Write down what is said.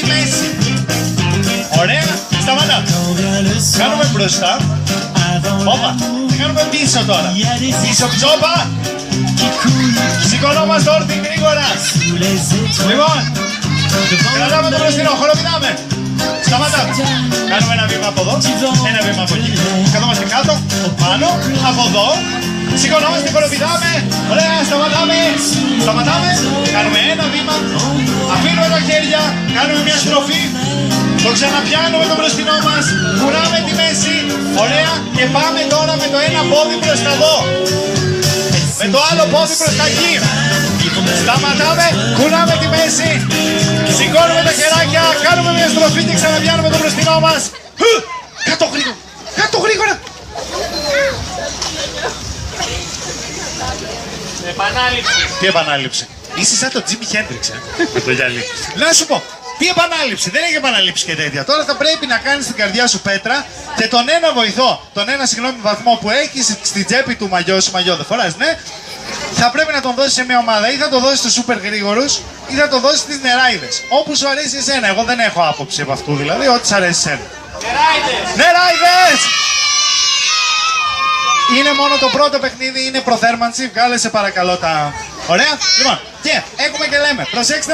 τη μέση. Ωραία, σταματά. Κάνουμε μπροστά. Όπα, θα κάνουμε πίσω τώρα. Πίσω ψόπα. Σηκωνόμαστε όρθιοι γρήγορα. Λοιπόν, κρατάμε το μπροστινό, χοροπηδάμε. Σταματά. Κάνουμε ένα βήμα από εδώ, ένα βήμα από εκεί. Καθόμαστε κάτω, πάνω, από εδώ. Σηκωνόμαστε, χοροπηδάμε. Ωραία, σταματάμε. Σταματάμε. Κάνουμε ένα βήμα. Αφήνουμε τα χέρια. Κάνουμε μια στροφή. Το ξαναπιάνουμε το μπροστινό μας. Κουράμε τη μέση. Ωραία. Και πάμε τώρα με το ένα πόδι προς τα εδώ. Με το άλλο πόδι προς τα εκεί. Σταματάμε. Κουράμε τη μέση. Σηκώνουμε τα χεράκια. Κάνουμε μια στροφή και ξαναπιάνουμε το μπροστινό μας. Κάτω γρήγορα. Κάτω γρήγορα. Επανάληψη. Τι επανάληψη? Είσαι σαν το Jimi Hendrix, με το γυαλί. Να σου πω, τι επανάληψη? Δεν έχει επανάληψη και τέτοια. Τώρα θα πρέπει να κάνεις την καρδιά σου πέτρα και τον ένα βοηθό, τον ένα βαθμό που έχεις στην τσέπη του μαγιό σου, μαγιό δεν φοράς, ναι, θα πρέπει να τον δώσεις σε μια ομάδα. Ή θα το δώσεις στους σούπερ γρήγορους ή θα το δώσεις στις νεράιδες. Όπου σου αρέσει εσένα. Εγώ δεν έχω άποψη από αυτού, δηλαδή, ό,τι σου αρέσει εσένα. Νεράιδες. Νεράιδες! Είναι μόνο το πρώτο παιχνίδι, είναι προθέρμανση. Βγάλε σε παρακαλώ τα... Ωραία. Λοιπόν, και έχουμε και λέμε, προσέξτε.